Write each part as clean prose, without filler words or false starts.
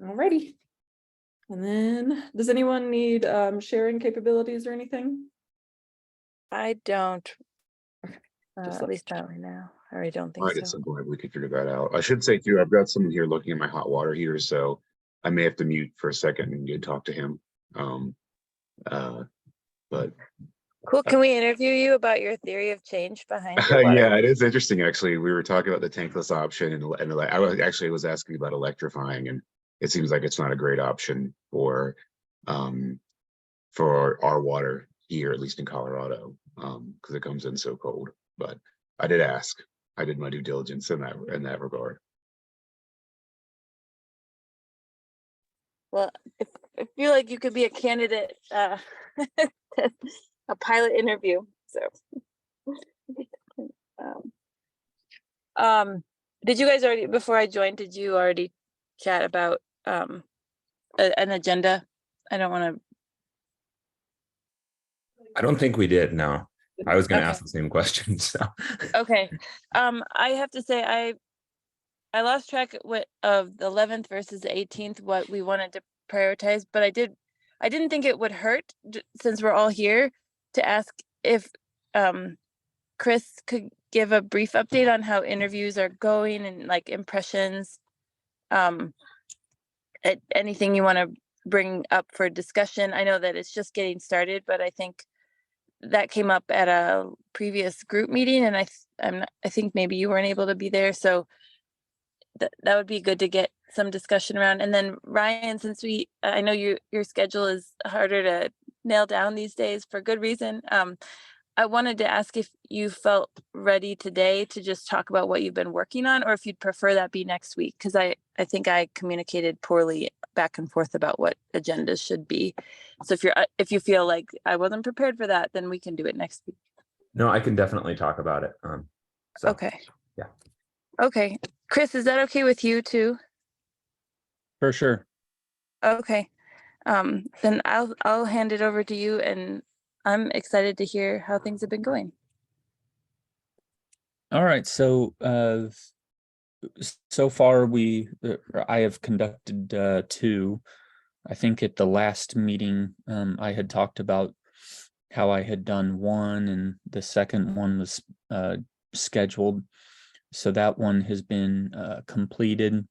Alrighty. And then, does anyone need sharing capabilities or anything? I don't. Just At least not right now. I don't think Right, so. at some point we could figure that out. I should say too, I've got someone here looking at my hot water heater, so I may have to mute for a second and go talk to him. But Cool. Can we interview you about your theory of change behind your water? yeah, it is interesting actually. We were talking about the tankless option, and I was asking about electrifying, and it seems like it's not a great option for our water here, at least in Colorado, because it comes in so cold. But I did ask. I did my due diligence in that regard. Well, if I feel like you could be a candidate, a pilot interview. So, did you guys already, before I joined, did you already chat about an agenda? I don't want to. I don't think we did. No, I was going to Okay. ask the same question. So Okay. I have to say I lost track of the 11th versus the 18th, what we wanted to prioritize, but I didn't think it would hurt, since we're all here, to ask if Chris could give a brief update on how interviews are going and like impressions. Anything you want to bring up for discussion. I know that it's just getting started, but I think that came up at a previous group meeting, and I think maybe you weren't able to be there, so that would be good to get some discussion around. And then Ryan, since I know your schedule is harder to nail down these days for good reason, I wanted to ask if you felt ready today to just talk about what you've been working on, or if you'd prefer that be next week, because I think I communicated poorly back and forth about what agendas should be. So if you feel like I wasn't prepared for that, then we can do it next week. no, I can definitely talk about it. Okay. Yeah. Okay. Chris, is that okay with you too? For sure. Okay. Then I'll hand it over to you, and I'm excited to hear how things have been going. All right. So so far I have conducted two. I think at the last meeting I had talked about how I had done one, and the second one was scheduled. So that one has been completed.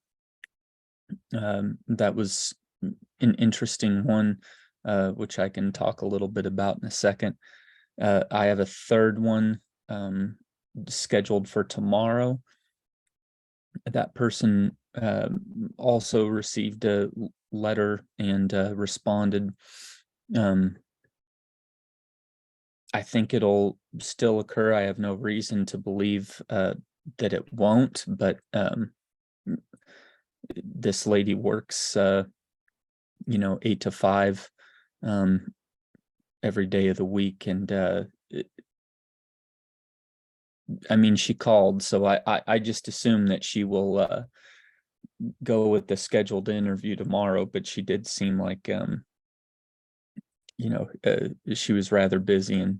That was an interesting one, which I can talk a little bit about in a second. I have a third one scheduled for tomorrow. That person also received a letter and responded. I think it'll still occur. I have no reason to believe that it won't, but this lady works 8 to 5 every day of the week, and I mean, she called, so I just assume that she will go with the scheduled interview tomorrow, but she did seem like she was rather busy and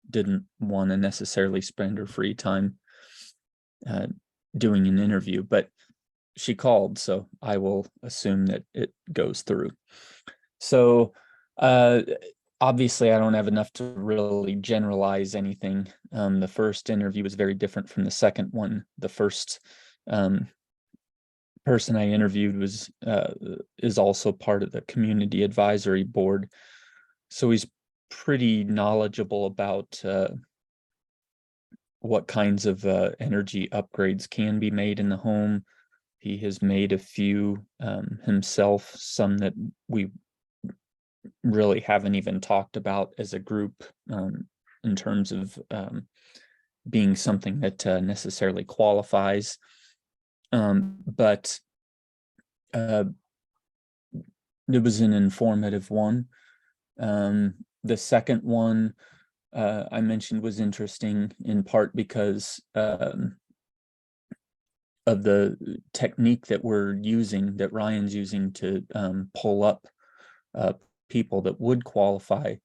didn't want to necessarily spend her free time doing an interview, but she called, so I will assume that it goes through. So obviously I don't have enough to really generalize anything. The first interview was very different from the second one. The first person I interviewed is also part of the community advisory board, so he's pretty knowledgeable about what kinds of energy upgrades can be made in the home. He has made a few himself, some that we really haven't even talked about as a group in terms of being something that necessarily qualifies. But it was an informative one. The second one I mentioned was interesting in part because of the technique that Ryan's using to pull up people that would qualify.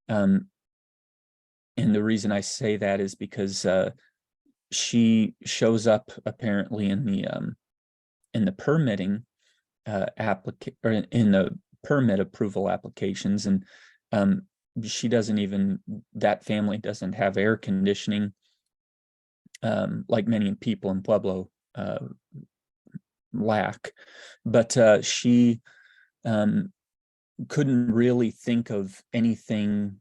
And the reason I say that is because she shows up apparently in the permitting applicant or in the permit approval applications, and she doesn't even, that family doesn't have air conditioning, like many people in Pueblo lack. But she couldn't really think of anything,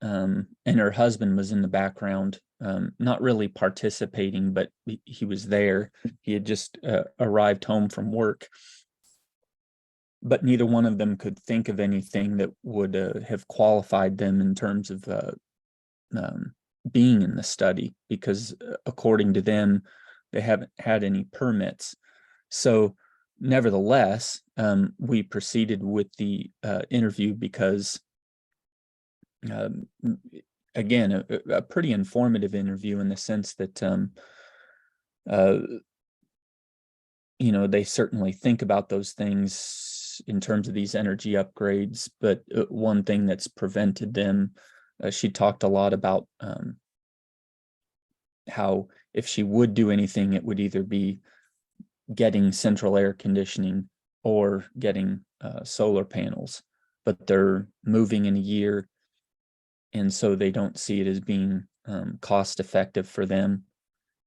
and her husband was in the background, not really participating, but he was there. He had just arrived home from work, but neither one of them could think of anything that would have qualified them in terms of being in the study, because according to them, they haven't had any permits. So nevertheless, we proceeded with the interview because, again, a pretty informative interview in the sense that, they certainly think about those things in terms of these energy upgrades. But one thing that's prevented them, she talked a lot about how if she would do anything, it would either be getting central air conditioning or getting solar panels, but they're moving in a year, and so they don't see it as being cost effective for them.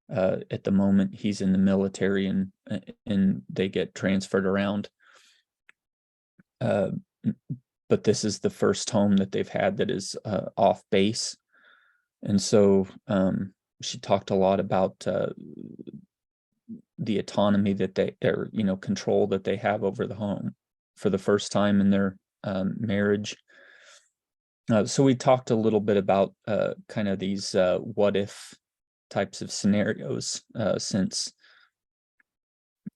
At the moment, he's in the military, and they get transferred around. But this is the first home that they've had that is off base, and so she talked a lot about the autonomy that they, or control that they have over the home for the first time in their marriage. So we talked a little bit about kind of these what if types of scenarios, since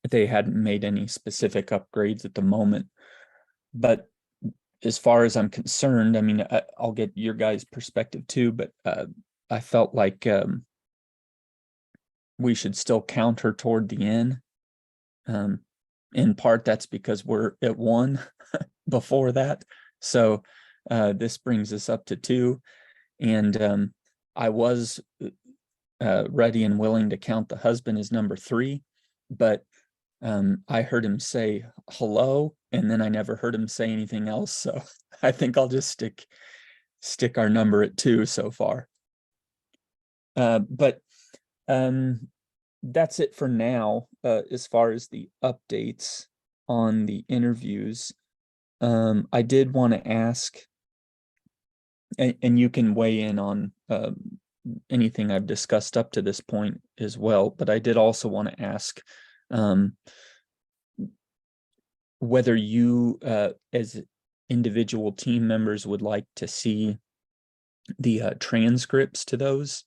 they hadn't made any specific upgrades at the moment. But as far as I'm concerned, I mean, I'll get your guys' perspective too, but I felt like we should still count her toward the end. In part, that's because we're at 1 before that. So this brings us up to 2. And I was ready and willing to count the husband as number 3, but I heard him say hello, and then I never heard him say anything else. So I think I'll just stick our number at 2 so far. But that's it for now, as far as the updates on the interviews. I did want to ask, and you can weigh in on anything I've discussed up to this point as well, but I did also want to ask whether you, as individual team members, would like to see the transcripts to those,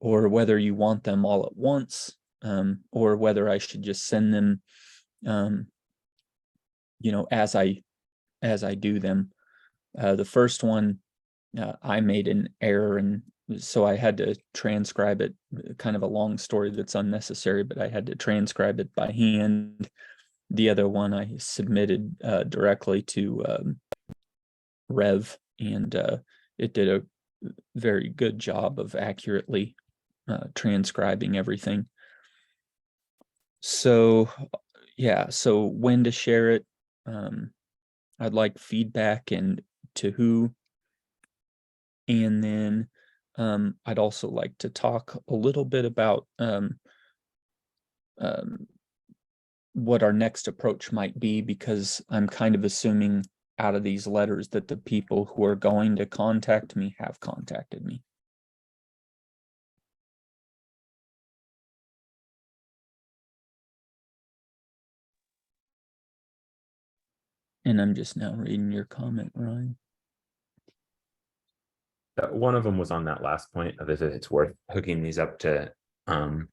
or whether you want them all at once, or whether I should just send them, as I do them. The first one, I made an error, and so I had to transcribe it, kind of a long story that's unnecessary, but I had to transcribe it by hand. The other one I submitted directly to Rev, and it did a very good job of accurately transcribing everything. So yeah, so when to share it, I'd like feedback, and to who. And then I'd also like to talk a little bit about what our next approach might be, because I'm kind of assuming out of these letters that the people who are going to contact me have contacted me. And I'm just now reading your comment, Ryan. One of them was on that last point of if it's worth hooking these up to phone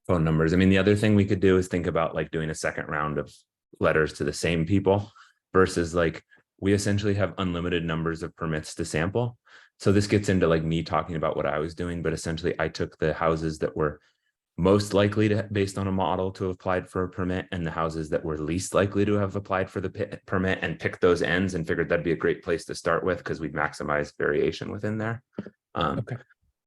numbers. I mean, the other thing we could do is think about like doing a second round of letters to the same people, versus like we essentially have unlimited numbers of permits to sample. So this gets into like me talking about what I was doing, but essentially I took the houses that were most likely to, based on a model, to have applied for a permit, and the houses that were least likely to have applied for the permit, and picked those ends and figured that'd be a great place to start with, because we'd maximize variation within there. Okay.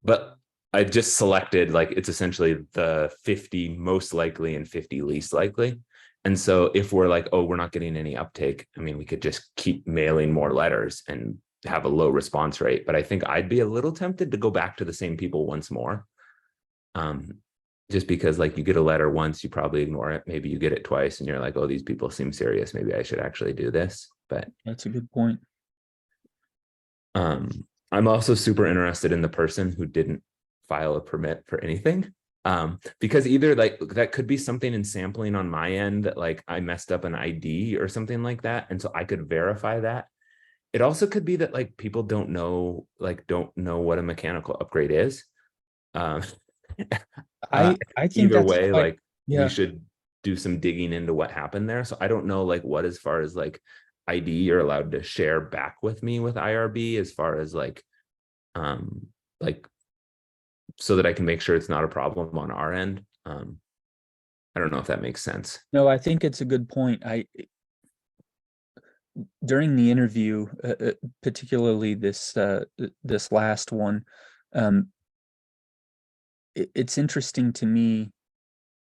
But I just selected, like, it's essentially the 50 most likely and 50 least likely. And so if we're like, oh, we're not getting any uptake, I mean, we could just keep mailing more letters and have a low response rate. But I think I'd be a little tempted to go back to the same people once more. Just because like you get a letter once, you probably ignore it. Maybe you get it twice and you're like, oh, these people seem serious. Maybe I should actually do this. But That's a good point. I'm also super interested in the person who didn't file a permit for anything. Because either like that could be something in sampling on my end that like I messed up an ID or something like that. And so I could verify that. It also could be that like people don't know what a mechanical upgrade is. I think Either that's way, quite, like yeah. we should do some digging into what happened there. So I don't know like what as far as like ID you're allowed to share back with me with IRB as far as like so that I can make sure it's not a problem on our end. I don't know if that makes sense. No, I think it's a good point. During the interview, particularly this last one, it's interesting to me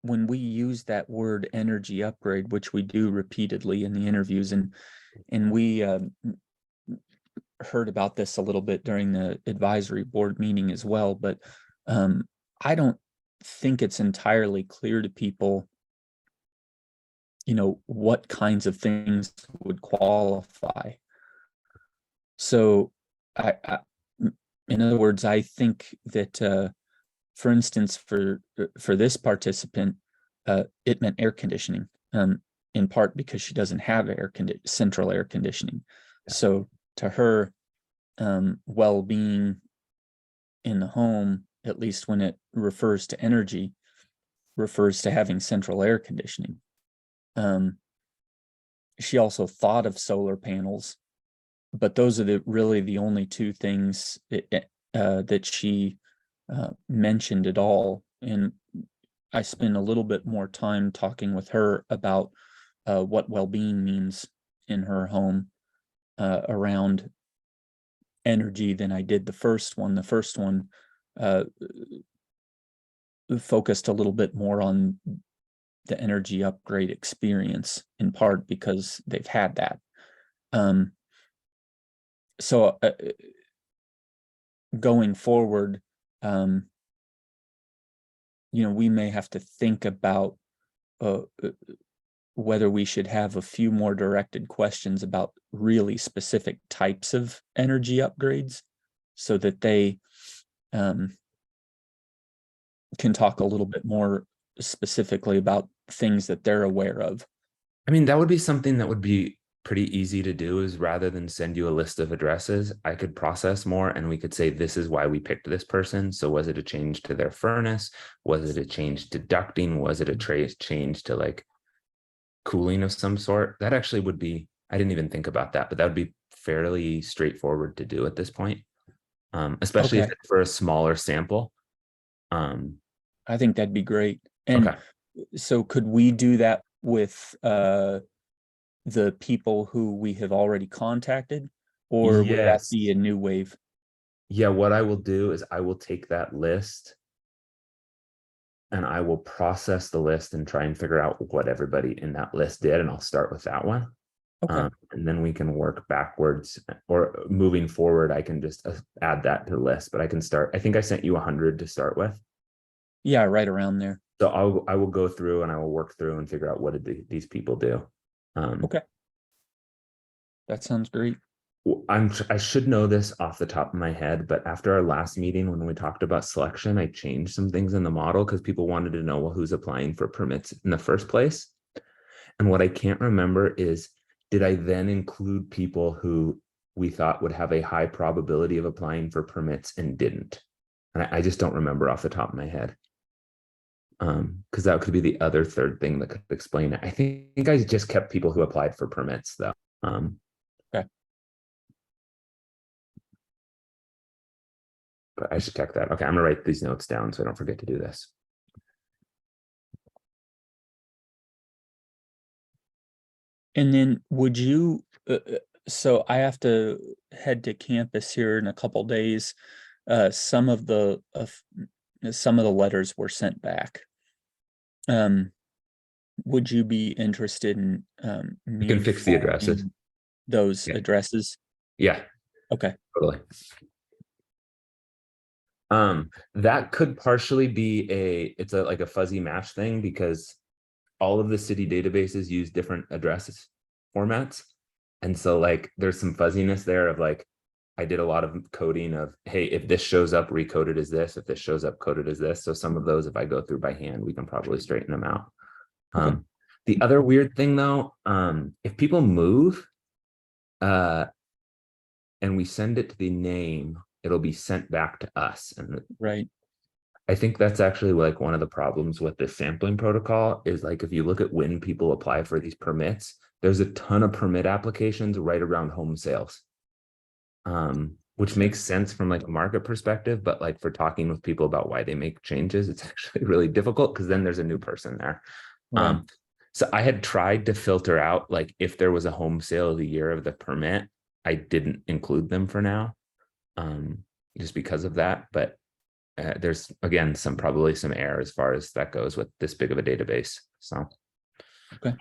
when we use that word energy upgrade, which we do repeatedly in the interviews, and we heard about this a little bit during the advisory board meeting as well, but I don't think it's entirely clear to people, what kinds of things would qualify. So in other words, I think that, for instance, for this participant, it meant air conditioning, in part because she doesn't have central air conditioning. Yeah. So to her, well-being in the home, at least when it refers to energy, refers to having central air conditioning. She also thought of solar panels, but those are really the only two things that she mentioned at all. And I spent a little bit more time talking with her about what well-being means in her home around energy than I did the first one. The first one focused a little bit more on the energy upgrade experience, in part because they've had that. So going forward, we may have to think about whether we should have a few more directed questions about really specific types of energy upgrades so that they can talk a little bit more specifically about things that they're aware of. I mean, that would be something that would be pretty easy to do, is rather than send you a list of addresses, I could process more and we could say, this is why we picked this person. So was it a change to their furnace? Was it a change to ducting? Was it a change to like cooling of some sort? That actually would be, I didn't even think about that, but that would be fairly straightforward to do at this point. Especially if it's for a smaller sample. I think that'd be great. And okay. So could we do that with the people who we have already contacted, or would that Yes. be a new wave? Yeah, what I will do is I will take that list and I will process the list and try and figure out what everybody in that list did. And I'll start with that one. Okay. And then we can work backwards, or moving forward, I can just add that to the list, but I can start. I think I sent you 100 to start with. Yeah, right around there. So I will go through and I will work through and figure out what did these people do. Okay. That sounds great. I should know this off the top of my head, but after our last meeting, when we talked about selection, I changed some things in the model because people wanted to know, well, who's applying for permits in the first place. And what I can't remember is, did I then include people who we thought would have a high probability of applying for permits and didn't? And I just don't remember off the top of my head. Because that could be the other third thing that could explain it. I think I just kept people who applied for permits though. Okay. But I should check that. Okay, I'm gonna write these notes down so I don't forget to do this. And then would you, so I have to head to campus here in a couple days. Some of the letters were sent back. would you be interested in You can fix the addresses. modifying those Yeah. addresses? Yeah, Okay. totally. That could partially be it's like a fuzzy match thing, because all of the city databases use different addresses formats. And so like there's some fuzziness there of like, I did a lot of coding of, hey, if this shows up recoded as this, if this shows up coded as this. So some of those, if I go through by hand, we can probably straighten them out. Okay. The other weird thing though, if people move, and we send it to the name, it'll be sent back to us. And Right. I think that's actually like one of the problems with this sampling protocol is like, if you look at when people apply for these permits, there's a ton of permit applications right around home sales. Which makes sense from like a market perspective, but like for talking with people about why they make changes, it's actually really difficult because then there's a new person there. Right. So I had tried to filter out like if there was a home sale of the year of the permit, I didn't include them for now, just because of that. But there's again probably some error as far as that goes with this big of a database. So Okay.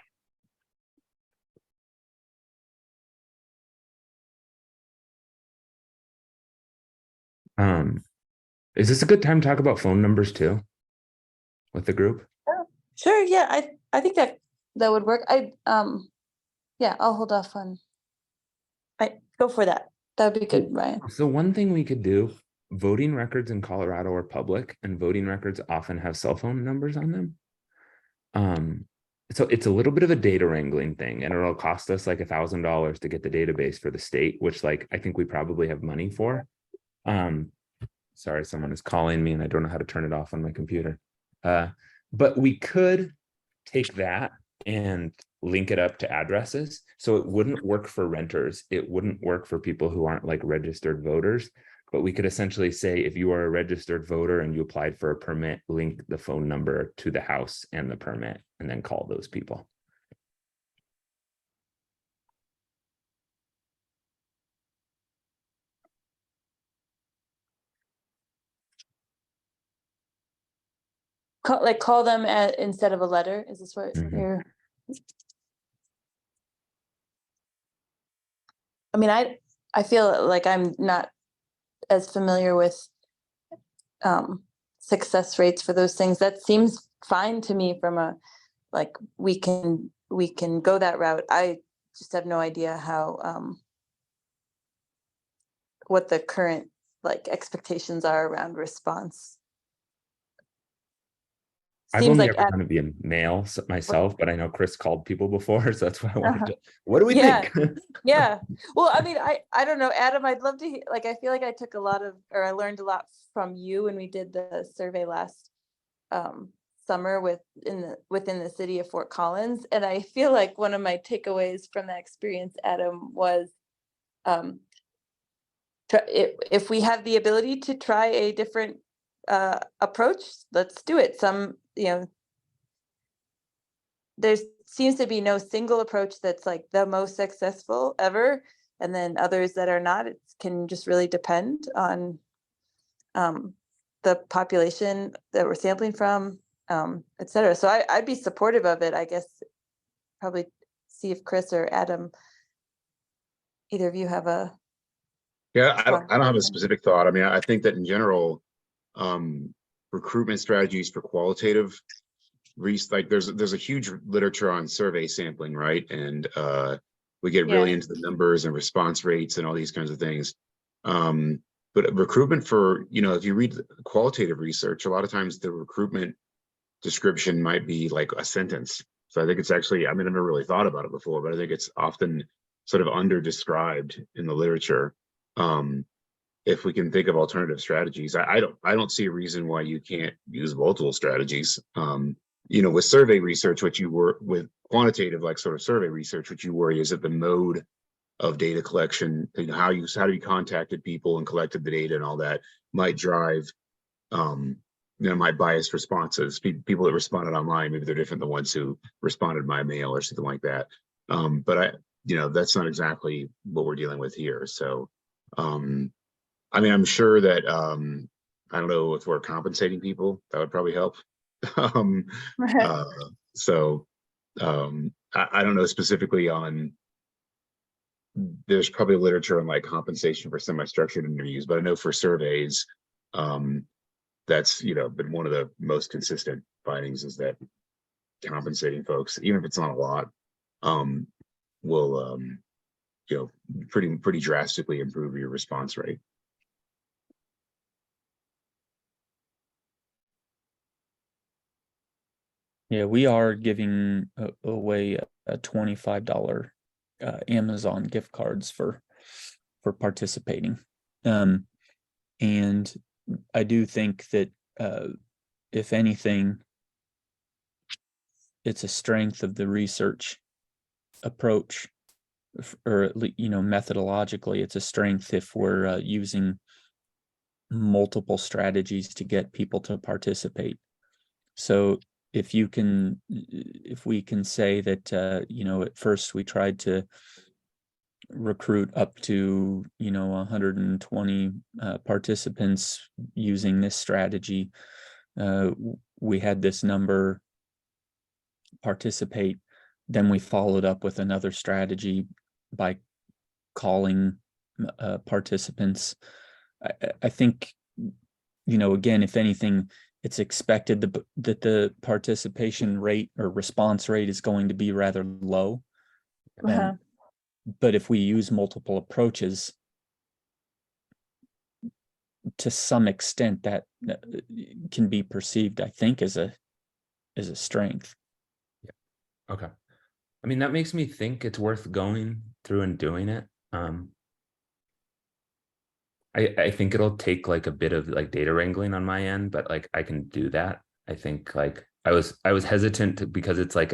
Is this a good time to talk about phone numbers too with the group? Sure, yeah, I think that would work. Yeah, I'll hold off on. Go for that. That would be good, Ryan. So one thing we could do, voting records in Colorado are public, and voting records often have cell phone numbers on them. So it's a little bit of a data wrangling thing, and it'll cost us like $1,000 to get the database for the state, which like I think we probably have money for. Sorry, someone is calling me and I don't know how to turn it off on my computer. But we could take that and link it up to addresses. So it wouldn't work for renters. It wouldn't work for people who aren't like registered voters. But we could essentially say, if you are a registered voter and you applied for a permit, link the phone number to the house and the permit, and then call those people. Call them instead of a letter. Is this what you're? I mean, I feel like I'm not as familiar with success rates for those things. That seems fine to me from a like we can go that route. I just have no idea how what the current like expectations are around response. I've Seems only like ever done it via mail myself, but I know Chris called people before, so that's why I wanted to. What do we Yeah. think? Yeah. Well, I mean, I don't know, Adam. I'd love to hear, like, I feel like I took a lot of, or I learned a lot from you when we did the survey last summer within the city of Fort Collins, and I feel like one of my takeaways from that experience, Adam, was if we have the ability to try a different approach, let's do it. There seems to be no single approach that's like the most successful ever, and then others that are not. It can just really depend on the population that we're sampling from, et cetera. So I'd be supportive of it. I guess probably see if Chris or Adam, either of you have a. Yeah, I don't have a specific thought. I mean, I think that in general, recruitment strategies for qualitative like there's a huge literature on survey sampling, right? And we get really into the numbers and response rates and all these kinds of things. But recruitment for, if you read qualitative research, a lot of times the recruitment description might be like a sentence. So I think it's actually, I mean, I've never really thought about it before, but I think it's often sort of under described in the literature. If we can think of alternative strategies, I don't see a reason why you can't use multiple strategies. With survey research, what you work with quantitative, like sort of survey research, what you worry is that the mode of data collection, how you contacted people and collected the data and all that might drive, might bias responses. People that responded online, maybe they're different than the ones who responded by mail or something like that. But that's not exactly what we're dealing with here. So, I mean, I'm sure that, I don't know if we're compensating people, that would probably help. So I don't know specifically on, there's probably literature on like compensation for semi-structured interviews, but I know for surveys, that's, been one of the most consistent findings is that compensating folks, even if it's not a lot, will, pretty drastically improve your response rate. Yeah, we are giving away a $25 Amazon gift cards for participating. And I do think that if anything, it's a strength of the research approach, or methodologically, it's a strength if we're using multiple strategies to get people to participate. So if we can say that, at first we tried to recruit up to, 120 participants using this strategy, we had this number participate, then we followed up with another strategy by calling participants. I think, again, if anything, it's expected that the participation rate or response rate is going to be rather low. But if we use multiple approaches, to some extent, that can be perceived, I think, as a strength. Okay. I mean, that makes me think it's worth going through and doing it. I think it'll take like a bit of like data wrangling on my end, but like I can do that. I think like I was hesitant because it's like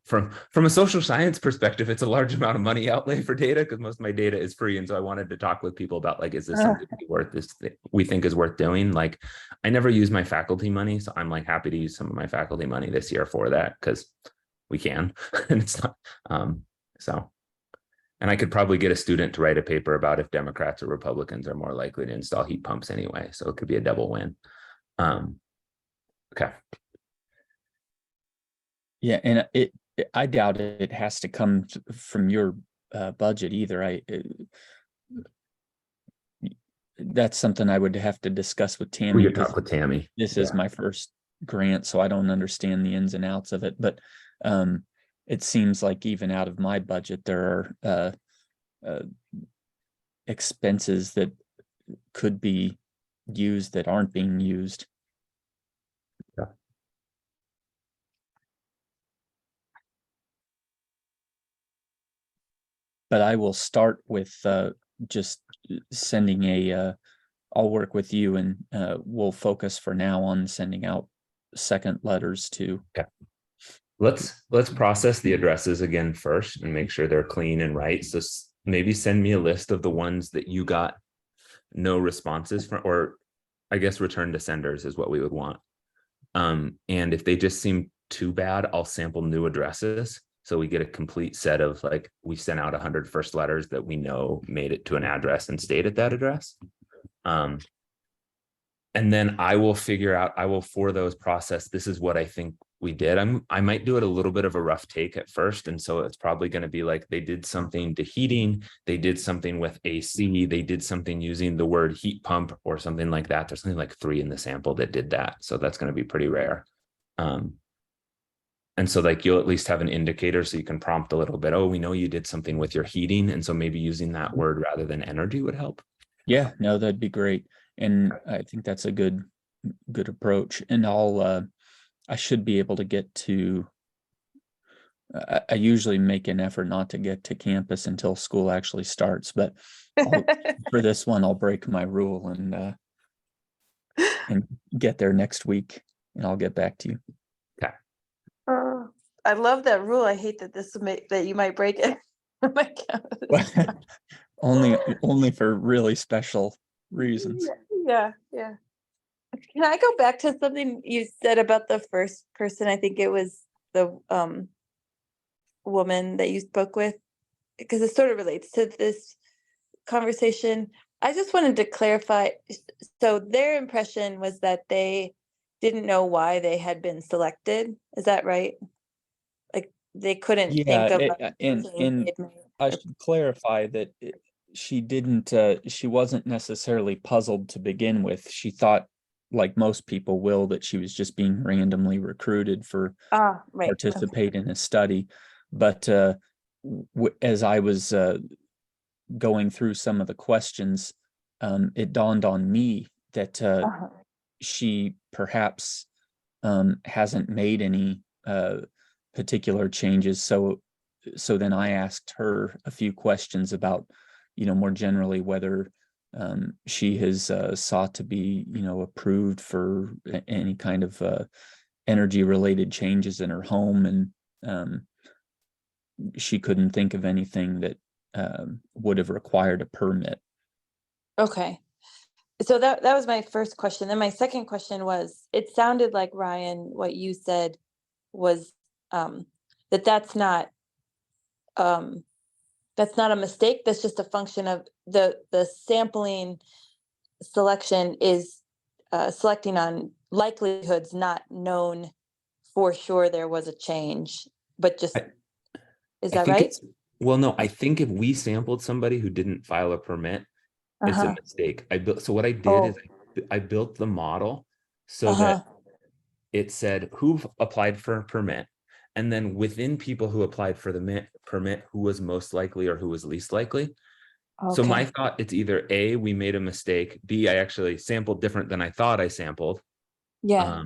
from a social science perspective, it's a large amount of money outlay for data because most of my data is free. And so I wanted to talk with people about like, is this something we think is worth doing? Like I never use my faculty money. So I'm like happy to use some of my faculty money this year for that because we can. And it's not, and I could probably get a student to write a paper about if Democrats or Republicans are more likely to install heat pumps anyway. So it could be a double win. Okay. Yeah, and I doubt it has to come from your budget either. That's something I would have to discuss with Tammy. We could talk with Tammy. This is my first grant, so I don't understand the ins and outs of it. But it seems like even out of my budget, there are expenses that could be used that aren't being used. Yeah. But I will start with just sending I'll work with you and we'll focus for now on sending out second letters to. Okay. Let's process the addresses again first and make sure they're clean and right. So maybe send me a list of the ones that you got no responses from, or I guess return to senders is what we would want. And if they just seem too bad, I'll sample new addresses. So we get a complete set of like, we sent out 100 first letters that we know made it to an address and stayed at that address. And then I will for those process, this is what I think we did. I might do it a little bit of a rough take at first. And so it's probably going to be like, they did something to heating, they did something with AC, they did something using the word heat pump or something like that. There's something like 3 in the sample that did that. So that's going to be pretty rare. And so like, you'll at least have an indicator so you can prompt a little bit. Oh, we know you did something with your heating. And so maybe using that word rather than energy would help. Yeah, no, that'd be great. And I think that's a good approach. And I should be able to get to, I usually make an effort not to get to campus until school actually starts, but for this one, I'll break my rule and get there next week and I'll get back to you. Okay. I love that rule. I hate that that you might break it. Oh my God. only for really special reasons. Yeah. Can I go back to something you said about the first person? I think it was the woman that you spoke with, because it sort of relates to this conversation. I just wanted to clarify. So their impression was that they didn't know why they had been selected. Is that right? Like they couldn't Yeah, think of it- a and change and they'd made. I should clarify that she wasn't necessarily puzzled to begin with. She thought, like most people will, that she was just being randomly recruited for Ah, right. Okay. participate in a study. But as I was going through some of the questions, it dawned on me that Uh-huh. she perhaps hasn't made any particular changes. So then I asked her a few questions about, more generally whether she has sought to be, approved for any kind of energy related changes in her home, and she couldn't think of anything that would have required a permit. Okay. So that was my first question. Then my second question was, it sounded like, Ryan, what you said was that's not a mistake. That's just a function of the sampling selection is selecting on likelihoods, not known for sure there was a change, but just, is I that think right? well, no, I think if we sampled somebody who didn't file a permit, it's a Uh-huh. mistake. So what I did is Oh. I built the model so Uh-huh. that it said who applied for a permit, and then within people who applied for the permit, who was most likely or who was least likely. So my Okay. thought, it's either A, we made a mistake, B, I actually sampled different than I thought I sampled. Yeah.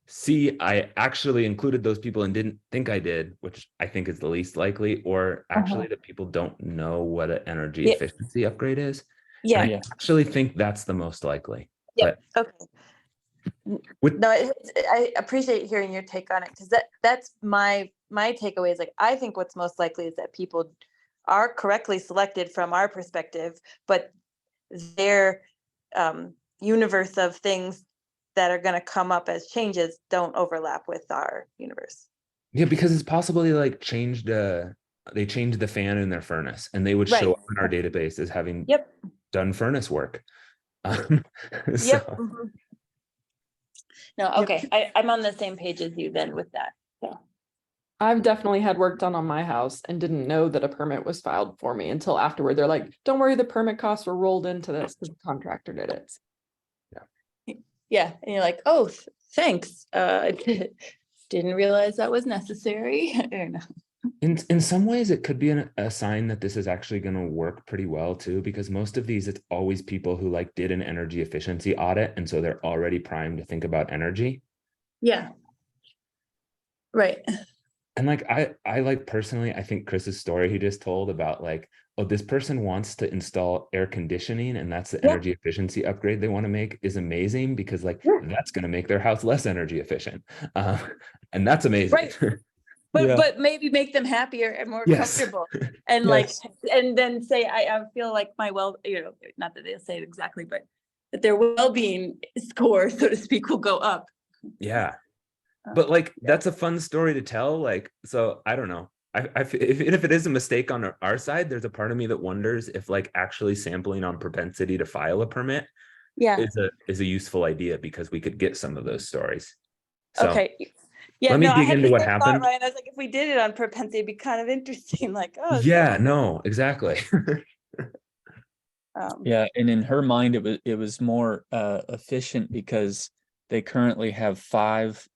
C, I actually included those people and didn't think I did, which I think is the least likely, or actually that people don't know what an energy Yeah. efficiency upgrade is. Yeah. And I actually think that's the most likely. Yeah. But Okay. with, No, I appreciate hearing your take on it, because that's my takeaway is, like, I think what's most likely is that people are correctly selected from our perspective, but their universe of things that are going to come up as changes don't overlap with our universe. yeah, because it's possible they changed the fan in their furnace, and they would show Right. up in our database as having Yep. done furnace work. Yep. So, Mhm. No, okay. I'm on the same page as you then with that. So. I've definitely had work done on my house and didn't know that a permit was filed for me until afterward. They're like, don't worry, the permit costs were rolled into this because the contractor did it. Yeah. And you're like, oh, thanks. I didn't realize that was necessary. Or no. in some ways, it could be a sign that this is actually going to work pretty well too, because most of these, it's always people who did an energy efficiency audit, and so they're already primed to think about energy. Yeah. Right. And I personally, I think Chris's story he just told about oh, this person wants to install air conditioning, and that's the energy efficiency upgrade they want to make, is amazing, because that's going to make their house less energy efficient. And that's amazing. Right. But maybe make them happier and more comfortable, and and then say, I feel like my not that they'll say it exactly, but that their well-being score, so to speak, will go up. Yeah. But that's a fun story to tell. So I don't know. If it is a mistake on our side, there's a part of me that wonders if actually sampling on propensity to file a permit is a useful idea, because we could get some of those stories. So, okay. Yeah. let me No, dig I had into the what same happened. thought, Ryan. I was like, if we did it on propensity, it'd be kind of interesting. Yeah, no, exactly. Yeah, and in her mind, it was more efficient because they currently have 5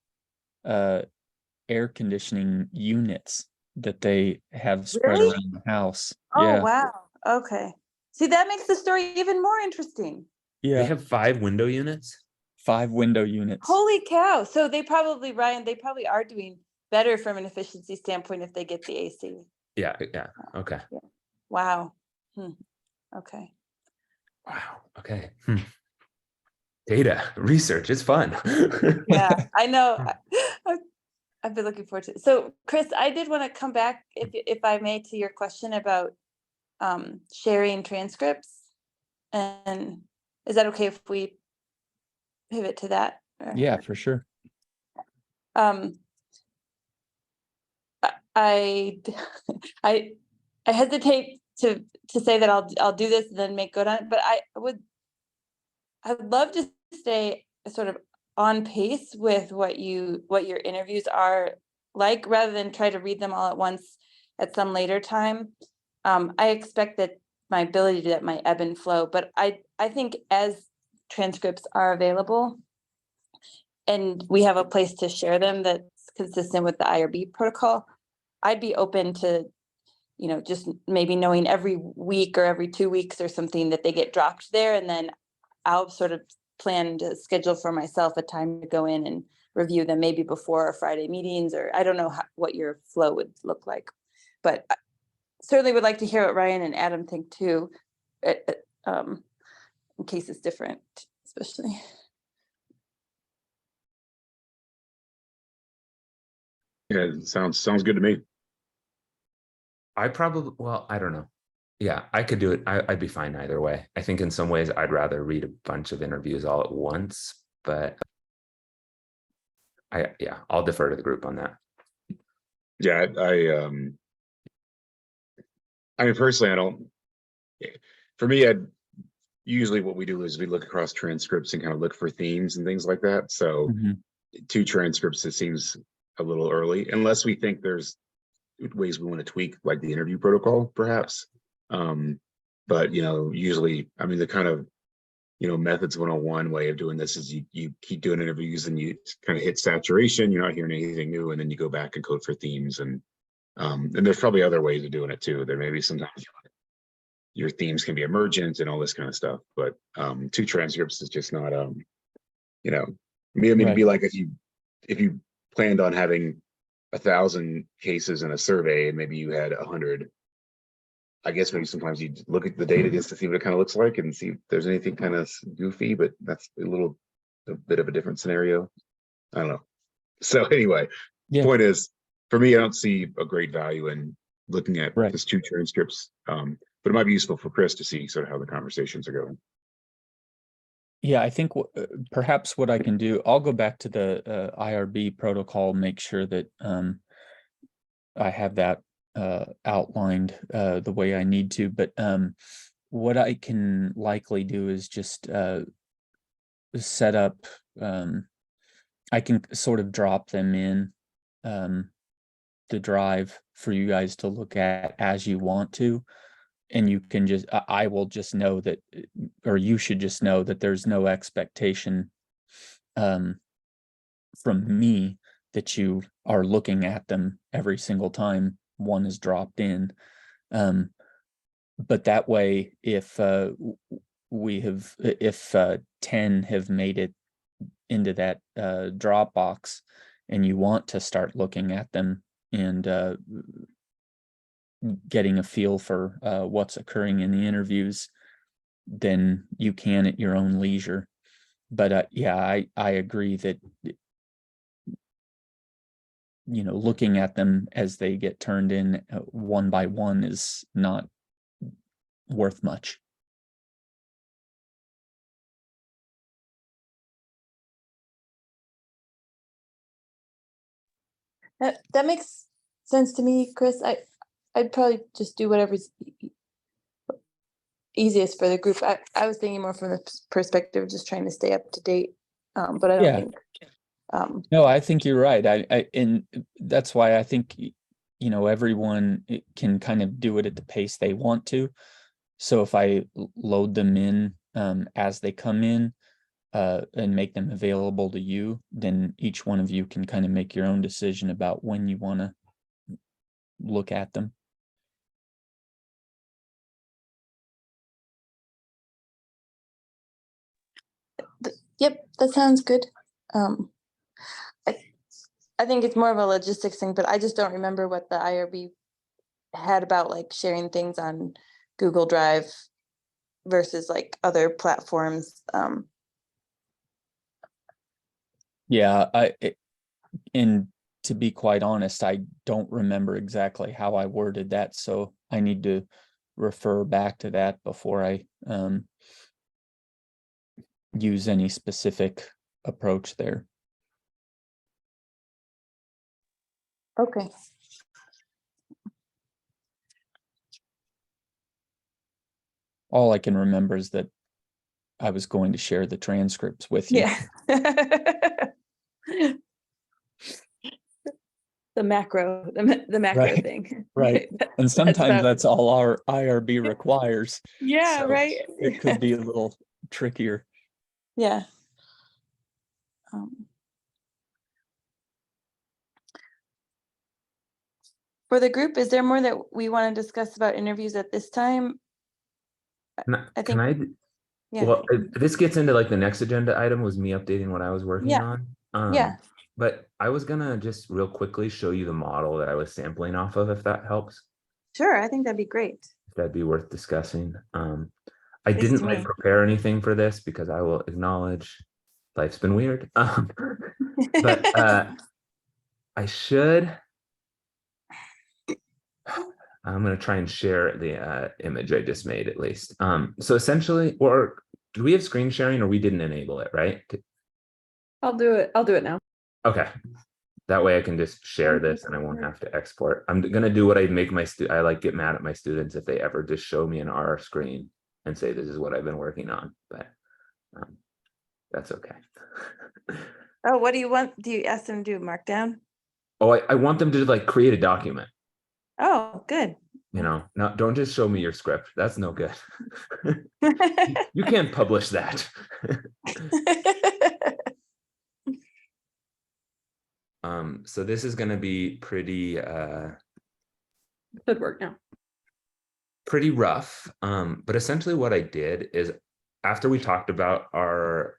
air conditioning units that they have spread Really? around the house. Oh, Yeah. wow. Okay. See, that makes the story even more interesting. Yeah. They have 5 window units. 5 window units. Holy cow. So they probably, Ryan, they probably are doing better from an efficiency standpoint if they get the AC. Yeah. Okay. Yeah. Wow. Okay. Wow. Okay. Data research is fun. Yeah, I know. I've been looking forward to it. So, Chris, I did want to come back, if I may, to your question about sharing transcripts. And is that okay if we pivot to that? Yeah, for sure. I hesitate to say that I'll do this and then make good on it, but I'd love to stay sort of on pace with what your interviews are like, rather than try to read them all at once at some later time. I expect that my ability to do that might ebb and flow, but I think as transcripts are available and we have a place to share them that's consistent with the IRB protocol, I'd be open to, you know, just maybe knowing every week or every 2 weeks or something that they get dropped there, and then I'll sort of plan to schedule for myself a time to go in and review them, maybe before our Friday meetings, or I don't know what your flow would look like. But I certainly would like to hear what Ryan and Adam think too, in case it's different, especially. Yeah, sounds good to me. I probably, well, I don't know. Yeah, I could do it. I'd be fine either way. I think in some ways I'd rather read a bunch of interviews all at once, but yeah, I'll defer to the group on that. Yeah, I mean, personally, I don't, for me, usually what we do is we look across transcripts and kind of look for themes and things like that. So 2 transcripts, it seems a little early, unless we think there's ways we want to tweak like the interview protocol, perhaps. But, you know, usually, I mean, the kind of, you know, methods 101 way of doing this is you keep doing interviews and you kind of hit saturation, you're not hearing anything new, and then you go back and code for themes. And there's probably other ways of doing it too. There may be sometimes your themes can be emergent and all this kind of stuff, but 2 transcripts is just not, you know, I mean, it'd be like if you planned on having 1,000 cases in a survey and maybe you had 100, I guess maybe sometimes you look at the data just to see what it kind of looks like and see if there's anything kind of goofy, but that's a bit of a different scenario. I don't know. So anyway, point is, for me, I don't see a great value in looking at just 2 transcripts, but it might be useful for Chris to see sort of how the conversations are going. Yeah, I think perhaps what I can do, I'll go back to the IRB protocol, make sure that I have that outlined the way I need to. But what I can likely do is just set up, I can sort of drop them in the drive for you guys to look at as you want to. And you can just, I will just know that, or you should just know that there's no expectation from me that you are looking at them every single time one is dropped in. But that way, if 10 have made it into that Dropbox and you want to start looking at them and getting a feel for what's occurring in the interviews, then you can at your own leisure. But yeah, I agree that, you know, looking at them as they get turned in one by one is not worth much. That makes sense to me, Chris. I'd probably just do whatever's easiest for the group. I was thinking more from the perspective of just trying to stay up to date, but I don't think. No, I think you're right. And that's why I think, you know, everyone can kind of do it at the pace they want to. So if I load them in as they come in and make them available to you, then each one of you can kind of make your own decision about when you want to look at them. Yep, that sounds good. I think it's more of a logistics thing, but I just don't remember what the IRB had about like sharing things on Google Drive versus like other platforms. Yeah, and to be quite honest, I don't remember exactly how I worded that, so I need to refer back to that before I use any specific approach there. Okay. All I can remember is that I was going to share the transcripts with you. Yeah. the macro, the macro Right, thing. right. And sometimes about- that's all our IRB requires. Yeah, So right. It could be a little trickier. Yeah. For the group, is there more that we want to discuss about interviews at this time? I think, yeah. Well, this gets into like the next agenda item was me updating what I was working Yeah. on. Yeah. But I was gonna just real quickly show you the model that I was sampling off of, if that helps. Sure, I think that'd be great. That'd be worth discussing. I Least didn't to like me. prepare anything for this because I will acknowledge life's been weird. But I should. I'm going to try and share the image I just made at least. So essentially, or do we have screen sharing or we didn't enable it, right? I'll do it. I'll do it now. Okay. That way I can just share this and I won't have to export. I'm going to do what I make I like get mad at my students if they ever just show me an R screen and say, this is what I've been working on, but that's okay. Oh, what do you want? Do you ask them to do Markdown? Oh, I want them to like create a document. Oh, good. You know, don't just show me your script. That's no good. You can't publish that. So this is going to be pretty Should work now. pretty rough. But essentially what I did is after we talked about our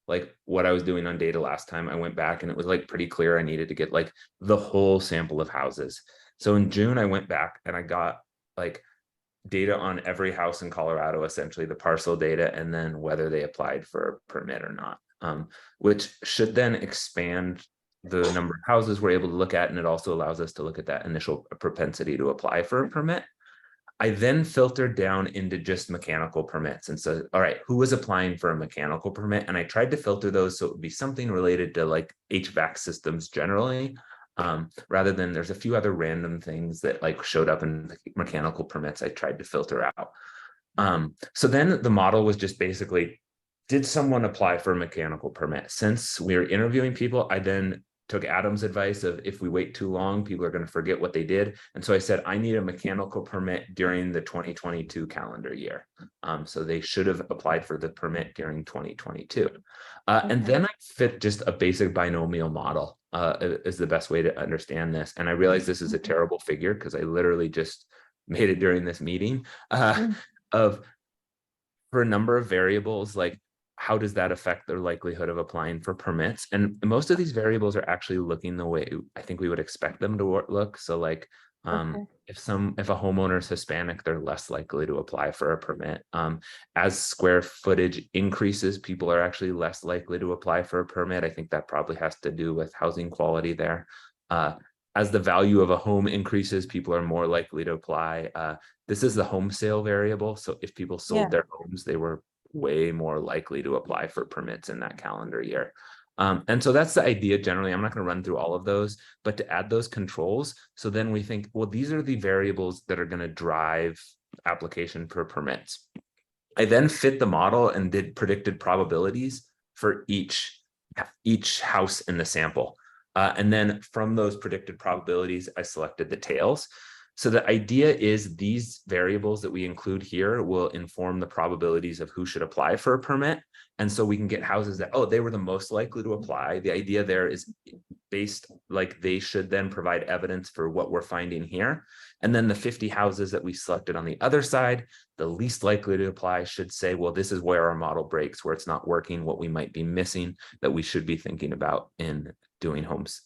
like what I was doing on data last time, I went back and it was like pretty clear I needed to get like the whole sample of houses. So in June, I went back and I got like data on every house in Colorado, essentially the parcel data, and then whether they applied for a permit or not, which should then expand the number of houses we're able to look at. And it also allows us to look at that initial propensity to apply for a permit. I then filtered down into just mechanical permits and said, all right, who was applying for a mechanical permit? And I tried to filter those so it would be something related to like HVAC systems generally, rather than there's a few other random things that like showed up in mechanical permits I tried to filter out. So then the model was just basically, did someone apply for a mechanical permit? Since we were interviewing people, I then took Adam's advice of if we wait too long, people are going to forget what they did. And so I said, I need a mechanical permit during the 2022 calendar year. So they should have applied for the permit during 2022. And then I fit just a basic binomial model is the best way to understand this. And I realized this is a terrible figure because I literally just made it during this meeting for a number of variables, like how does that affect their likelihood of applying for permits? And most of these variables are actually looking the way I think we would expect them to look. So like if a homeowner is Hispanic, they're less likely to apply for a permit. As square footage increases, people are actually less likely to apply for a permit. I think that probably has to do with housing quality there. As the value of a home increases, people are more likely to apply. This is the home sale variable. So if people sold their homes, they were way more likely to apply for permits in that calendar year. And so that's the idea generally. I'm not going to run through all of those, but to add those controls. So then we think, well, these are the variables that are going to drive application for permits. I then fit the model and did predicted probabilities for each house in the sample. And then from those predicted probabilities, I selected the tails. So the idea is these variables that we include here will inform the probabilities of who should apply for a permit. And so we can get houses that, oh, they were the most likely to apply. The idea there is based like they should then provide evidence for what we're finding here. And then the 50 houses that we selected on the other side, the least likely to apply should say, well, this is where our model breaks, where it's not working, what we might be missing that we should be thinking about in doing homes.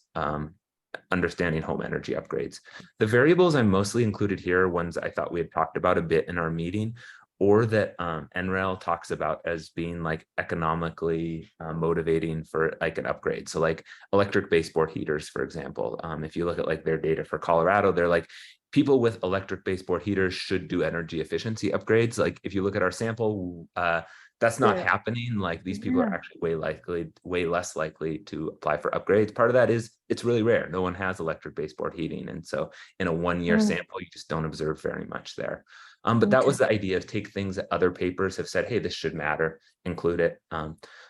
Understanding home energy upgrades. The variables I mostly included here are ones I thought we had talked about a bit in our meeting, or that NREL talks about as being like economically motivating for like an upgrade. So like electric baseboard heaters, for example, if you look at like their data for Colorado, they're like people with electric baseboard heaters should do energy efficiency upgrades. Like if you look at our sample, that's not happening. Like these people are actually way less likely to apply for upgrades. Part of that is it's really rare. No one has electric baseboard heating. And so in a 1-year sample, you just don't observe very much there. But that was the idea of take things that other papers have said, hey, this should matter, include it.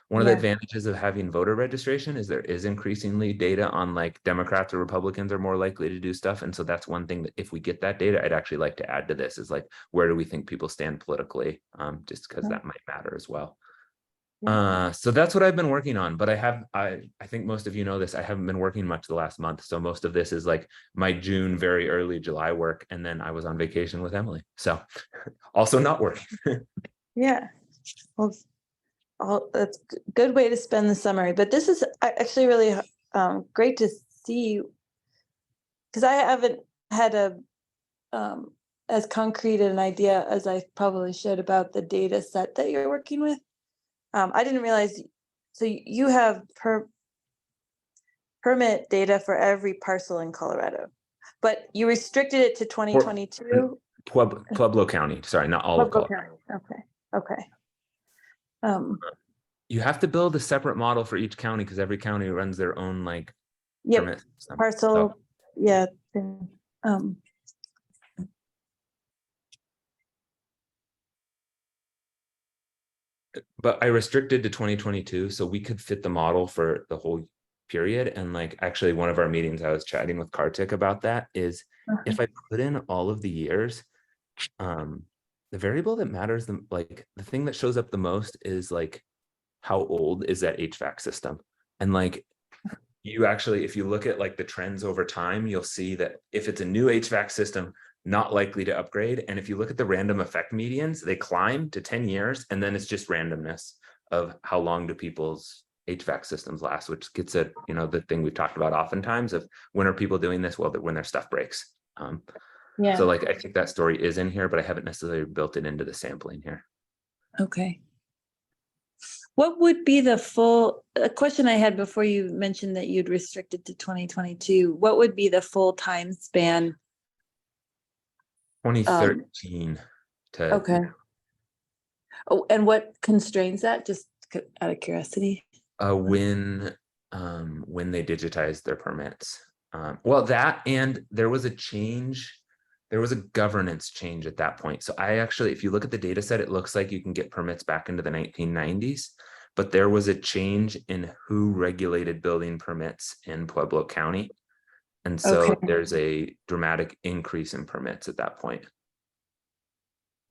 One of the Yeah. advantages of having voter registration is there is increasingly data on like Democrats or Republicans are more likely to do stuff. And so that's one thing that if we get that data, I'd actually like to add to this is like, where do we think people stand politically? Just because that might matter as well. So that's what I've been working on, but I think most of you know this, I haven't been working much the last month. So most of this is like my June, very early July work. And then I was on vacation with Emily. So also not working. Yeah. Well, that's a good way to spend the summer, but this is actually really great to see, because I haven't had a as concrete an idea as I probably should about the data set that you're working with. I didn't realize, so you have permit data for every parcel in Colorado, but you restricted it to 2022? Pueblo County, sorry, not all of Pueblo Colorado. County. Okay. You have to build a separate model for each county because every county runs their own like Yep, permit system. parcel, So, yeah. but I restricted to 2022 so we could fit the model for the whole period. And like actually one of our meetings, I was chatting with Kartik about that is if I put in all of the years, the variable that matters, like the thing that shows up the most is like how old is that HVAC system? And like you actually, if you look at like the trends over time, you'll see that if it's a new HVAC system, not likely to upgrade. And if you look at the random effect medians, they climb to 10 years, and then it's just randomness of how long do people's HVAC systems last, which gets at, you know, the thing we've talked about oftentimes of when are people doing this? Well, when their stuff breaks. Yeah. So like, I think that story is in here, but I haven't necessarily built it into the sampling here. Okay. What would be the full, a question I had before you mentioned that you'd restricted to 2022, what would be the full time span? 2013 to Okay. Oh, and what constrains that, just out of curiosity? when they digitized their permits. Well, that, and there was a change. There was a governance change at that point. So I actually, if you look at the data set, it looks like you can get permits back into the 1990s, but there was a change in who regulated building permits in Pueblo County. And so there's a dramatic increase in permits at that point.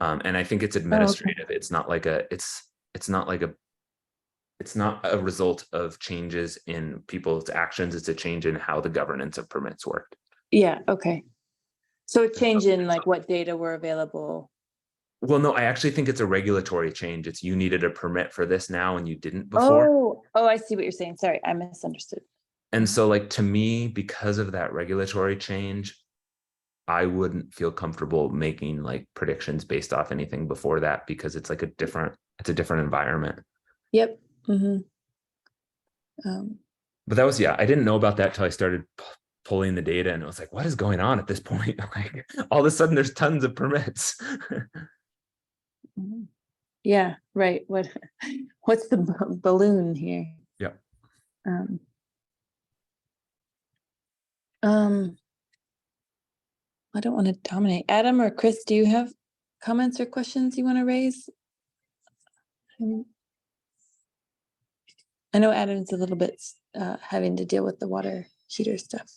And I think it's administrative. It's not like it's not a result of changes in people's actions. It's a change in how the governance of permits worked. Yeah. Okay. So a change in like what data were available. Well, no, I actually think it's a regulatory change. It's you needed a permit for this now and you didn't before. Oh, I see what you're saying. Sorry, I misunderstood. And so like, to me, because of that regulatory change, I wouldn't feel comfortable making like predictions based off anything before that, because it's like it's a different environment. Yep. But that was, I didn't know about that till I started pulling the data, and it was like, what is going on at this point? Like all of a sudden there's tons of permits. Yeah, right. What's the balloon here? Yeah. I don't want to dominate. Adam or Chris, do you have comments or questions you want to raise? I know Adam's a little bit having to deal with the water heater stuff.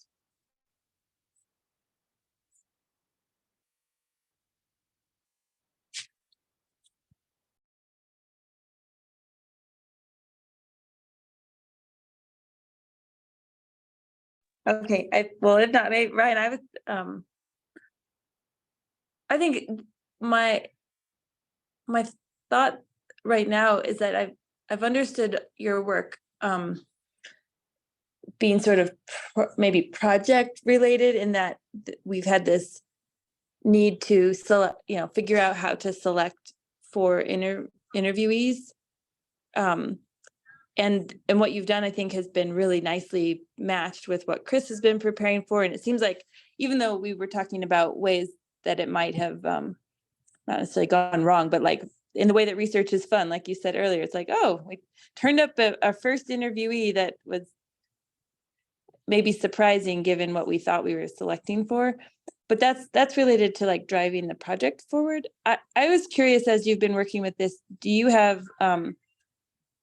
Okay, well, if not, Ryan, I was I think my thought right now is that I've understood your work being sort of maybe project related, in that we've had this need to select, figure out how to select for interviewees. And what you've done, I think, has been really nicely matched with what Chris has been preparing for. And it seems like, even though we were talking about ways that it might have not necessarily gone wrong, but like in the way that research is fun, like you said earlier, it's like, oh, we turned up a first interviewee that was maybe surprising given what we thought we were selecting for. But that's related to like driving the project forward. I was curious, as you've been working with this, do you have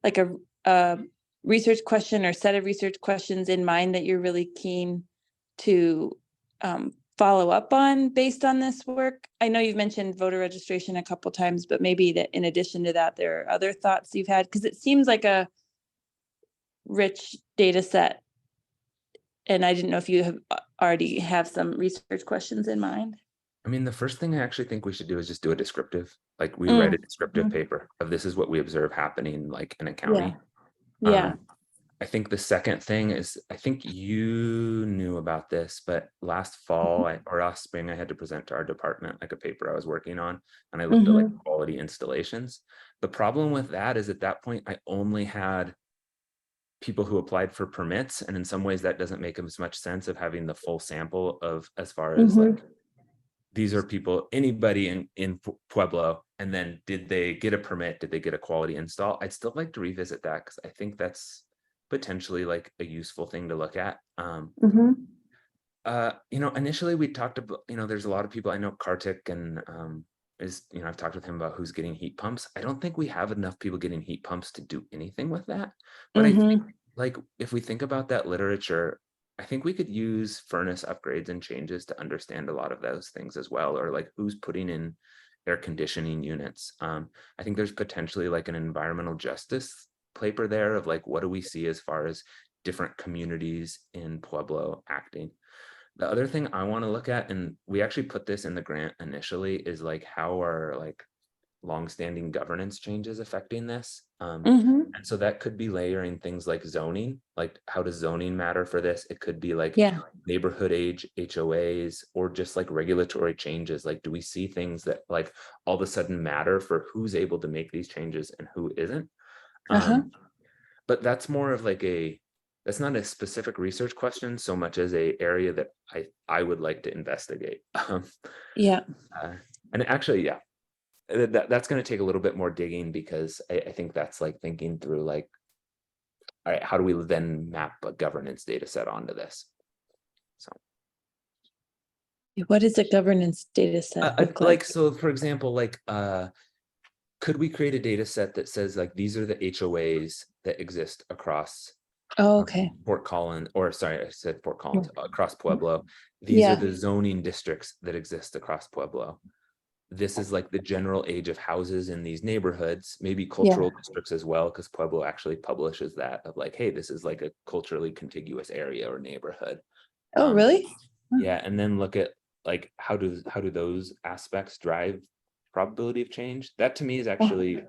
like a research question or set of research questions in mind that you're really keen to follow up on based on this work? I know you've mentioned voter registration a couple times, but maybe that in addition to that, there are other thoughts you've had, because it seems like a rich data set. And I didn't know if you have already have some research questions in mind. I mean, the first thing I actually think we should do is just do a descriptive, like we write a descriptive paper of this is what we observe happening like in a county. Yeah. I think the second thing is, I think you knew about this, but last fall or last spring, I had to present to our department like a paper I was working on, and I looked at like quality installations. The problem with that is at that point, I only had people who applied for permits, and in some ways that doesn't make as much sense of having the full sample of as far as like, these are people, anybody in Pueblo, and then did they get a permit? Did they get a quality install? I'd still like to revisit that because I think that's potentially like a useful thing to look at. You know, initially we talked about, you know, there's a lot of people, I know Kartik and you know, I've talked with him about who's getting heat pumps. I don't think we have enough people getting heat pumps to do anything with that. But I think like, if we think about that literature, I think we could use furnace upgrades and changes to understand a lot of those things as well, or like who's putting in air conditioning units. I think there's potentially like an environmental justice paper there of like, what do we see as far as different communities in Pueblo acting? The other thing I want to look at, and we actually put this in the grant initially, is like how are like longstanding governance changes affecting this? And so that could be layering things like zoning, like how does zoning matter for this? It could be like neighborhood age HOAs, or just like regulatory changes. Like, do we see things that like all of a sudden matter for who's able to make these changes and who isn't? But that's more of like that's not a specific research question so much as a area that I would like to investigate. And actually, that's going to take a little bit more digging, because I think that's like thinking through like, all right, how do we then map a governance data set onto this? So what is a governance data set look like? So for example, like could we create a data set that says like, these are the HOAs that exist across Fort Collins, or sorry, I said Fort Collins, across Pueblo. These are the zoning districts that exist across Pueblo. This is like the general age of houses in these neighborhoods, maybe cultural districts as well, because Pueblo actually publishes that of like, hey, this is like a culturally contiguous area or neighborhood. Oh, really? Yeah, and then look at like, how do those aspects drive probability of change? That to me is actually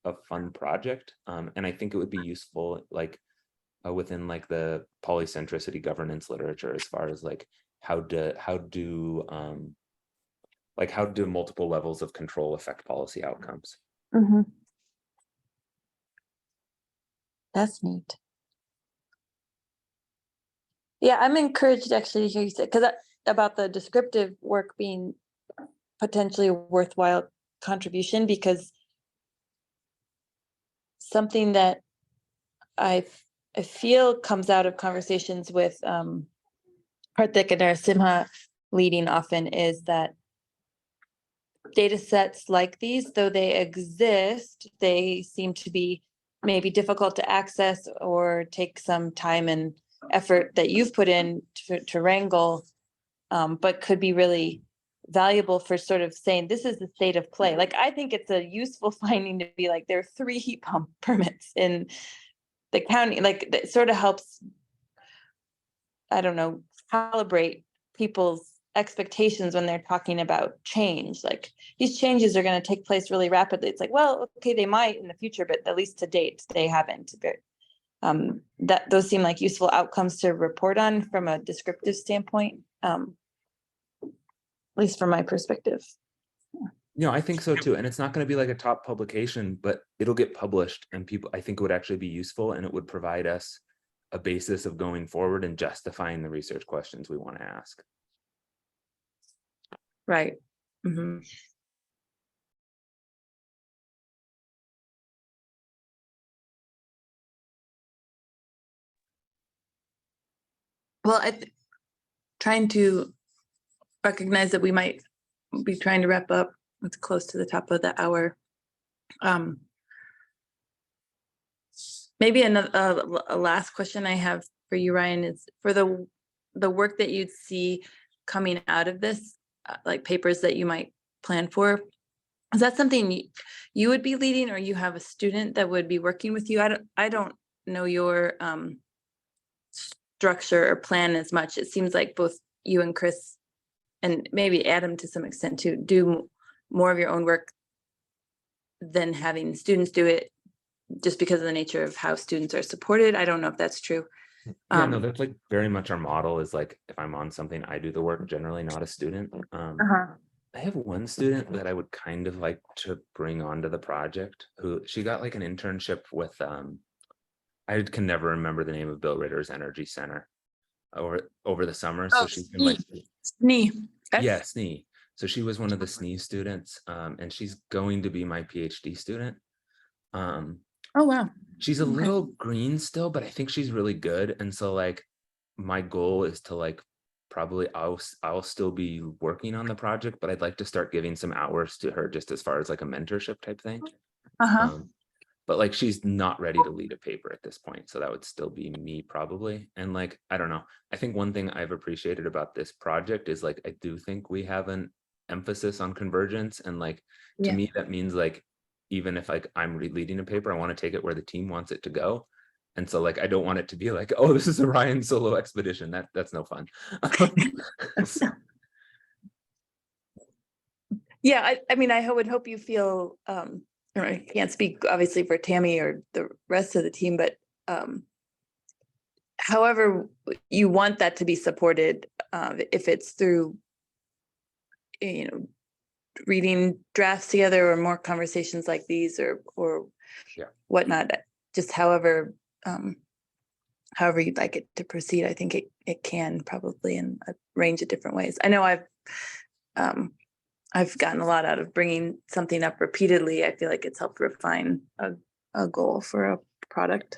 a fun project, and I think it would be useful like within like the polycentricity governance literature, as far as like how do multiple levels of control affect policy outcomes? That's neat. Yeah, I'm encouraged actually to hear you say, because about the descriptive work being potentially a worthwhile contribution, because something that I feel comes out of conversations with Karthik and Narasimha leading often is that data sets like these, though they exist, they seem to be maybe difficult to access or take some time and effort that you've put in to wrangle, but could be really valuable for sort of saying, this is the state of play. Like, I think it's a useful finding to be like, there are 3 heat pump permits in the county. Like, that sort of helps, I don't know, calibrate people's expectations when they're talking about change. Like, these changes are going to take place really rapidly. It's like, well, okay, they might in the future, but at least to date, they haven't. That those seem like useful outcomes to report on from a descriptive standpoint, at least from my perspective. You know, I think so too. And it's not going to be like a top publication, but it'll get published, and people, I think it would actually be useful, and it would provide us a basis of going forward and justifying the research questions we want to ask. Right. Well, trying to recognize that we might be trying to wrap up. It's close to the top of the hour. Maybe another a last question I have for you, Ryan, is for the work that you'd see coming out of this, like papers that you might plan for. Is that something you would be leading, or you have a student that would be working with you? I don't know your structure or plan as much. It seems like both you and Chris, and maybe Adam to some extent too, do more of your own work than having students do it, just because of the nature of how students are supported. I don't know if that's true. Yeah, no, that's like very much our model is like, if I'm on something, I do the work, generally not a student. I have one student that I would kind of like to bring onto the project, who she got like an internship with, I can never remember the name of Bill Ritter's Energy Center over the summer. So she's been like, yeah, SNE. So she was one of the SNE students, and she's going to be my PhD student. Oh, wow. She's a little green still, but I think she's really good. And so like my goal is to like, probably I'll still be working on the project, but I'd like to start giving some hours to her just as far as like a mentorship type thing. But like she's not ready to lead a paper at this point, so that would still be me probably. And like, I don't know, I think one thing I've appreciated about this project is like, I do think we have an emphasis on convergence, and like to me that means like, even if like I'm leading a paper, I want to take it where the team wants it to go. And so like, I don't want it to be like, oh, this is a Ryan solo expedition. That's no fun. Yeah, I mean, I would hope you feel, I can't speak obviously for Tammy or the rest of the team, but however you want that to be supported, if it's through, reading drafts together or more conversations like these or whatnot, just however you'd like it to proceed, I think it can probably in a range of different ways. I know I've gotten a lot out of bringing something up repeatedly. I feel like it's helped refine a goal for a product.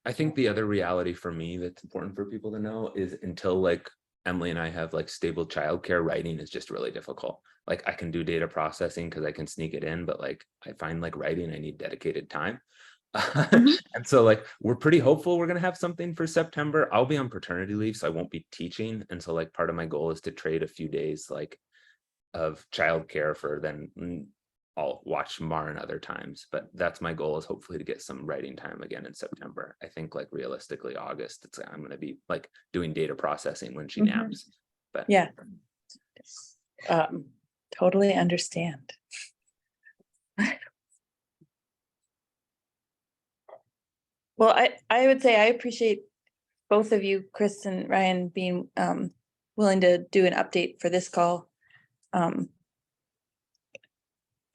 I think the other reality for me that's important for people to know is until like Emily and I have like stable childcare, writing is just really difficult. Like I can do data processing because I can sneak it in, but like I find like writing, I need dedicated time. And so like, we're pretty hopeful we're going to have something for September. I'll be on paternity leave, so I won't be teaching. And so like part of my goal is to trade a few days like of childcare for then I'll watch Marin other times, but that's my goal, is hopefully to get some writing time again in September. I think like realistically August, I'm going to be like doing data processing when she naps. But yeah, totally understand. Well, I would say I appreciate both of you, Chris and Ryan, being willing to do an update for this call.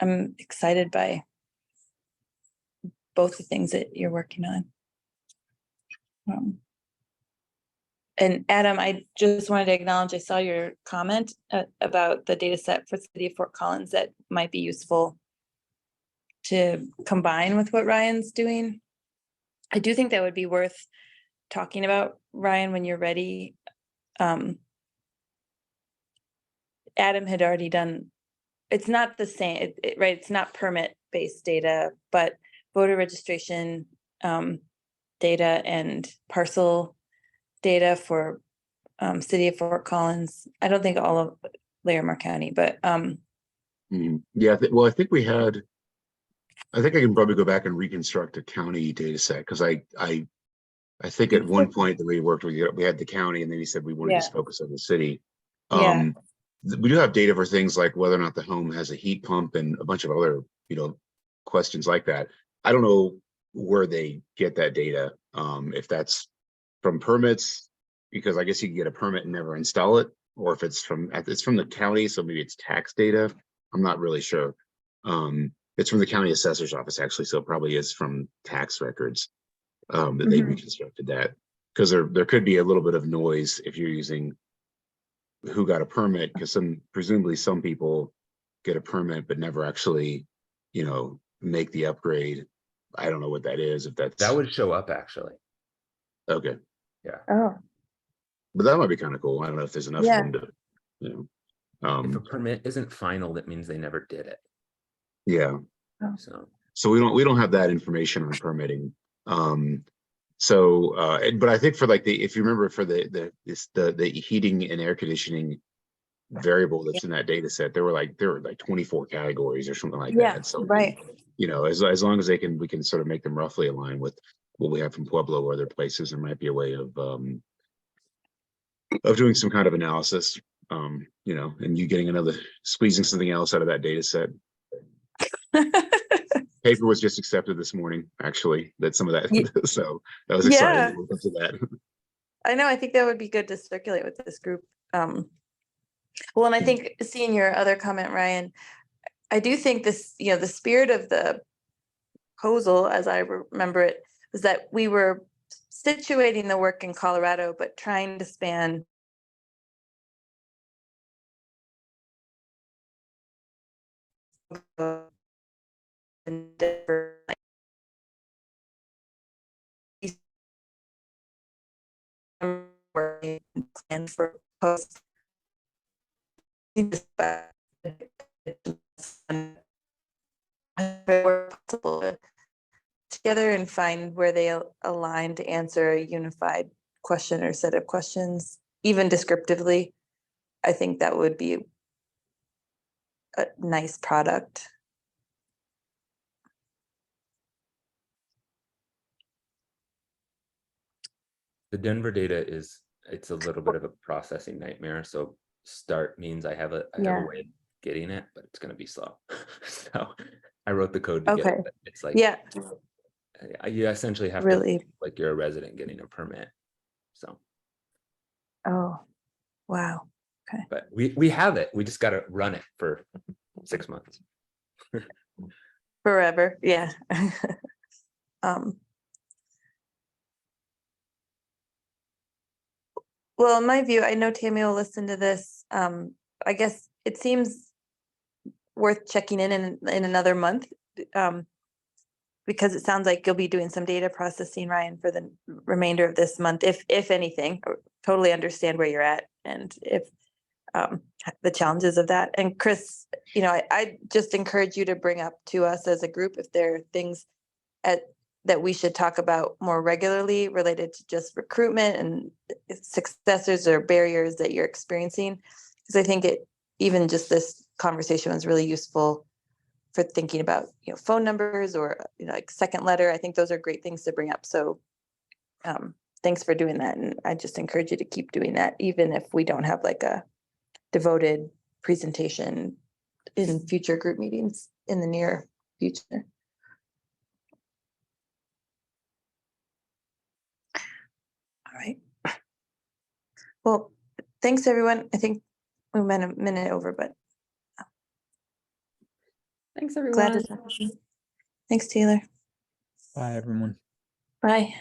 I'm excited by both the things that you're working on. And Adam, I just wanted to acknowledge, I saw your comment about the data set for the city of Fort Collins that might be useful to combine with what Ryan's doing. I do think that would be worth talking about, Ryan, when you're ready. Adam had already done, it's not the same, right? It's not permit-based data, but voter registration data and parcel data for city of Fort Collins. I don't think all of Larimer County, but yeah, well, I think I think I can probably go back and reconstruct a county data set, because I think at one point that we worked with, we had the county, and then he said we want to just focus on the city. We do have data for things like whether or not the home has a heat pump and a bunch of other, questions like that. I don't know where they get that data. If that's from permits, because I guess you can get a permit and never install it, or if it's from the county, so maybe it's tax data. I'm not really sure. It's from the county assessor's office, actually, so it probably is from tax records that they reconstructed that, because there could be a little bit of noise if you're using who got a permit, because presumably some people get a permit but never actually, make the upgrade. I don't know what that is. If that would show up actually. Okay. Yeah. Oh. But that might be kind of cool. I don't know if there's enough of them to, if a permit isn't final, that means they never did it. Yeah. Oh. So we don't have that information on permitting. But I think for like if you remember for the heating and air conditioning variable that's in that data set, there were like 24 categories or something like that. So right. you know, as long as we can sort of make them roughly align with what we have from Pueblo or other places, there might be a way of doing some kind of analysis, you know, and you getting squeezing something else out of that data set. Paper was just accepted this morning, actually, that some of that, so that was exciting to look up to that. I know, I think that would be good to circulate with this group. Well, and I think seeing your other comment, Ryan, I do think this, you know, the spirit of the proposal, as I remember it, was that we were situating the work in Colorado, but trying to span and for post together and find where they align to answer a unified question or set of questions, even descriptively. I think that would be a nice product. The Denver data it's a little bit of a processing nightmare. So start means I have a way of getting it, but it's going to be slow. So I wrote the code to get it. But it's like, you essentially have to, like you're a resident getting a permit. So. Oh, wow. Okay. But we have it. We just got to run it for 6 months. Forever. Yeah. Well, in my view, I know Tammy will listen to this. I guess it seems worth checking in another month, because it sounds like you'll be doing some data processing, Ryan, for the remainder of this month, if anything. Totally understand where you're at and if the challenges of that. And Chris, you know, I just encourage you to bring up to us as a group if there are things that we should talk about more regularly related to just recruitment and successes or barriers that you're experiencing. Because I think even just this conversation was really useful for thinking about, you know, phone numbers or, you know, like second letter. I think those are great things to bring up. So thanks for doing that. And I just encourage you to keep doing that, even if we don't have like a devoted presentation in future group meetings in the near future. All right. Well, thanks everyone. I think we went a minute over, but Thanks everyone. glad to talk to you. Thanks, Taylor. Bye, everyone. Bye.